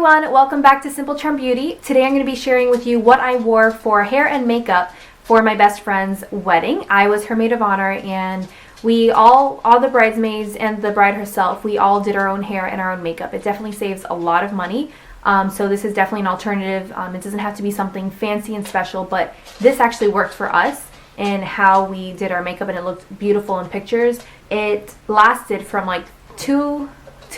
everyone, welcome back to Simple Charm Beauty. Today I'm going to be sharing with you what I wore for hair and makeup for my best friend's wedding. I was her maid of honor, and we all the bridesmaids and the bride herself, we all did our own hair and our own makeup. It definitely saves a lot of money. So this is definitely an alternative. It doesn't have to be something fancy and special, but this actually worked for us in how we did our makeup, and it looked beautiful in pictures. It lasted from like 2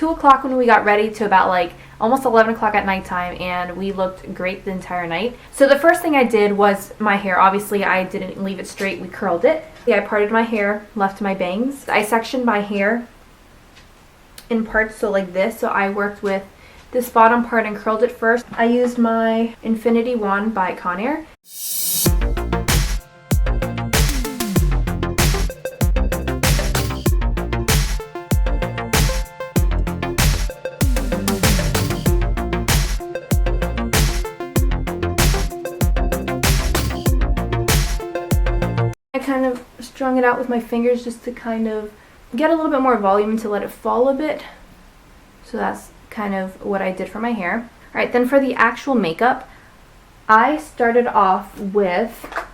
o'clock when we got ready to about like almost 11 o'clock at nighttime, and we looked great the entire night. So the first thing I did was my hair. Obviously I didn't leave it straight, we curled it. I parted my hair, left my bangs. I sectioned my hair in parts, so like this. So I worked with this bottom part and curled it first. I used my Infiniti wand by Conair. I kind of strung it out with my fingers just to kind of get a little bit more volume and to let it fall a bit. So that's kind of what I did for my hair. Alright, then for the actual makeup, I started off with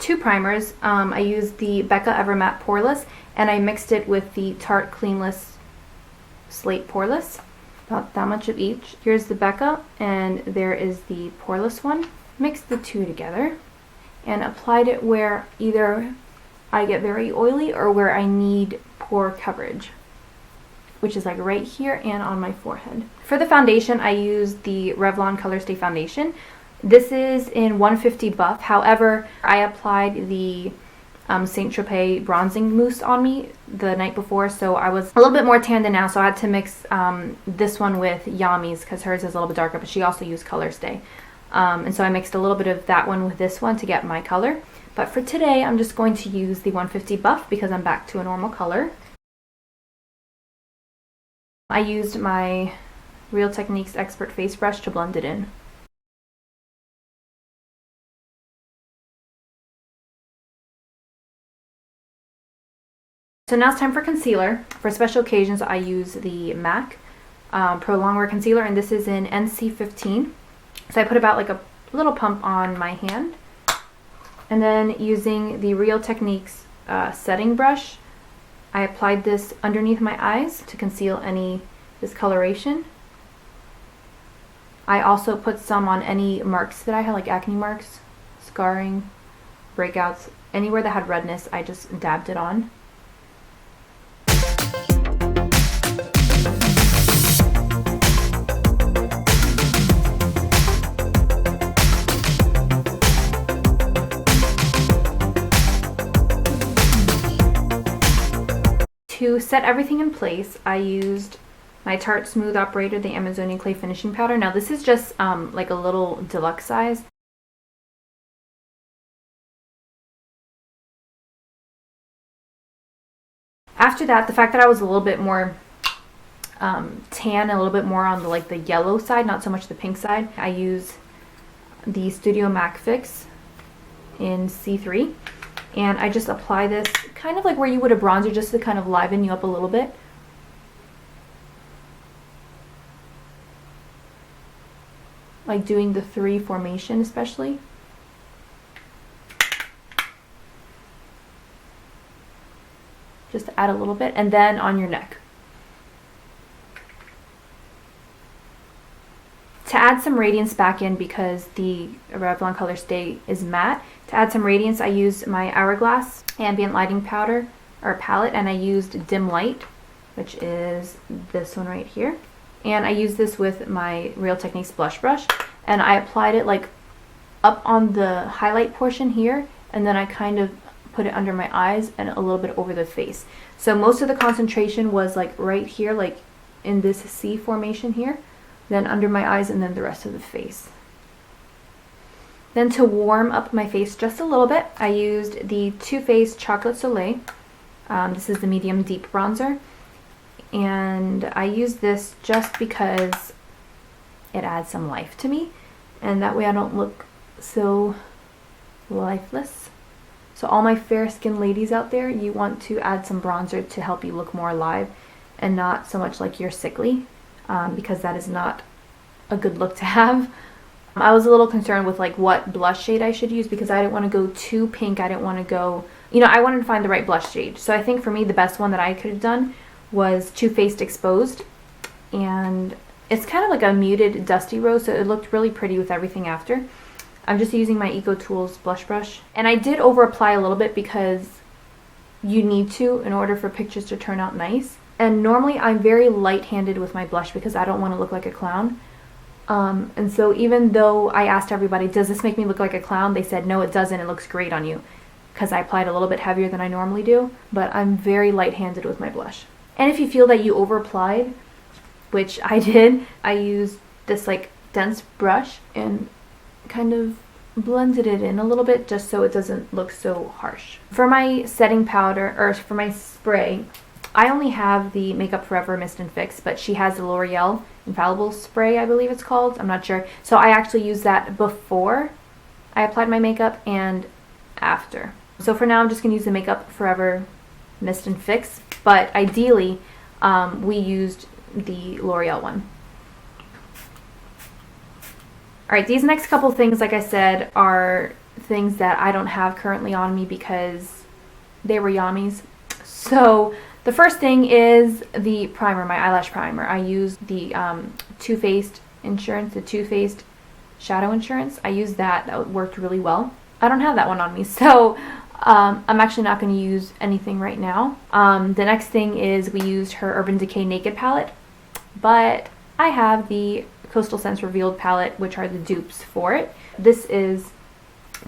2 primers. I used the Becca Evermatte Poreless, and I mixed it with the Tarte Cleanless Slate Poreless. About that much of each. Here's the Becca, and there is the Poreless one. Mixed the two together and applied it where either I get very oily or where I need pore coverage, which is like right here and on my forehead. For the foundation, I used the Revlon Colorstay foundation. This is in 150 Buff. However, I applied the Saint Tropez bronzing mousse on me the night before, so I was a little bit more tan than now, so I had to mix this one with Yami's because hers is a little bit darker, but she also used Colorstay. And so I mixed a little bit of that one with this one to get my color. But for today, I'm just going to use the 150 Buff because I'm back to a normal color. I used my Real Techniques Expert Face Brush to blend it in. So now it's time for concealer. For special occasions, I use the MAC Pro Longwear Concealer, and this is in NC15. So I put about like a little pump on my hand. And then using the Real Techniques setting brush, I applied this underneath my eyes to conceal any discoloration. I also put some on any marks that I had, like acne marks, scarring, breakouts, anywhere that had redness, I just dabbed it on. To set everything in place, I used my Tarte Smooth Operator, the Amazonian Clay Finishing Powder. Now this is just like a little deluxe size. After that, the fact that I was a little bit more tan, a little bit more on the yellow side, not so much the pink side, I use the Studio MAC Fix in C3. And I just apply this kind of like where you would a bronzer, just to kind of liven you up a little bit. Like doing the 3 formation especially. Just to add a little bit, and then on your neck. To add some radiance back in, because the Revlon Colorstay is matte, to add some radiance I used my Hourglass Ambient Lighting Powder, or palette, and I used Dim Light, which is this one right here. And I used this with my Real Techniques blush brush, and I applied it like up on the highlight portion here, and then I kind of put it under my eyes and a little bit over the face. So most of the concentration was like right here, like in this C formation here, then under my eyes, and then the rest of the face. Then to warm up my face just a little bit, I used the Faced Chocolate Soleil. This is the medium deep bronzer. And I use this just because it adds some life to me. And that way I don't look so lifeless. So all my fair skinned ladies out there, you want to add some bronzer to help you look more alive and not so much like you're sickly, because that is not a good look to have. I was a little concerned with like what blush shade I should use because I didn't want to go too pink. I didn't want to go, you know, I wanted to find the right blush shade. So I think for me the best one that I could have done was Faced Exposed, and it's kind of like a muted dusty rose, so it looked really pretty with everything after. I'm just using my Eco Tools blush brush, and I did over apply a little bit because you need to in order for pictures to turn out nice. And normally I'm very light-handed with my blush because I don't want to look like a clown. And so even though I asked everybody, does this make me look like a clown? They said, no, it doesn't. It looks great on you, because I applied a little bit heavier than I normally do, but I'm very light-handed with my blush. And if you feel that you over applied, which I did, I used this like dense brush and kind of blended it in a little bit just so it doesn't look so harsh. For my setting powder, or for my spray, I only have the Makeup Forever Mist and Fix, but she has the L'Oreal Infallible spray, I believe it's called. I'm not sure. So I actually used that before I applied my makeup and after. So for now, I'm just going to use the Makeup Forever Mist and Fix, but ideally, we used the L'Oreal one. Alright, these next couple things, like I said, are things that I don't have currently on me because they were Yami's. So the first thing is the primer, my eyelash primer. I used the Too Faced Insurance, the Too Faced Shadow Insurance. I used that. That worked really well. I don't have that one on me, so I'm actually not going to use anything right now. The next thing is we used her Urban Decay Naked palette, but I have the Coastal Scents Revealed palette, which are the dupes for it. This is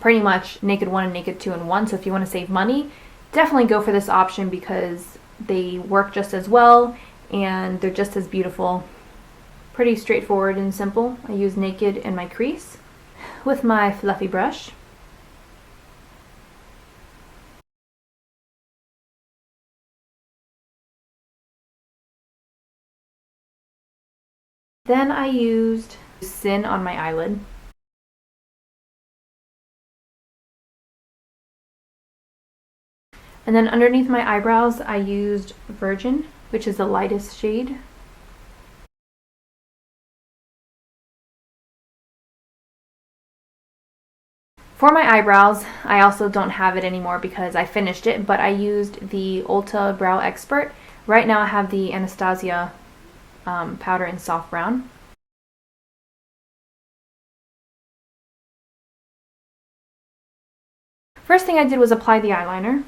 pretty much Naked 1 and Naked 2 in 1, so if you want to save money, definitely go for this option because they work just as well and they're just as beautiful. Pretty straightforward and simple. I use Naked in my crease with my fluffy brush. Then I used Sin on my eyelid. And then underneath my eyebrows, I used Virgin, which is the lightest shade. For my eyebrows, I also don't have it anymore because I finished it, but I used the Ulta Brow Expert. Right now I have the Anastasia powder in soft brown. First thing I did was apply the eyeliner.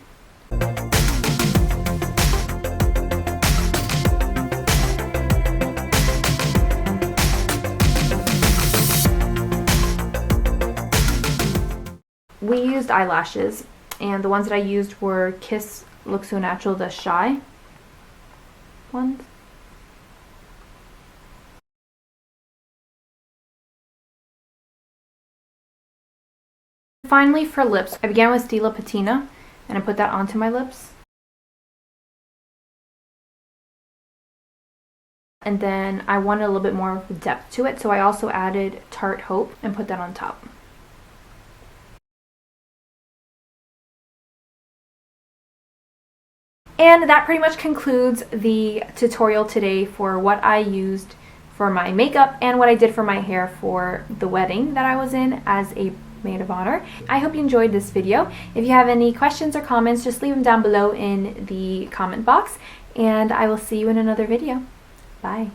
We used eyelashes, and the ones that I used were Kiss Look So Natural, the Shy ones. Finally, for lips, I began with Stila Patina, and I put that onto my lips. And then I wanted a little bit more of depth to it, so I also added Tarte Hope and put that on top. And that pretty much concludes the tutorial today for what I used for my makeup and what I did for my hair for the wedding that I was in as a maid of honor. I hope you enjoyed this video. If you have any questions or comments, just leave them down below in the comment box, and I will see you in another video. Bye.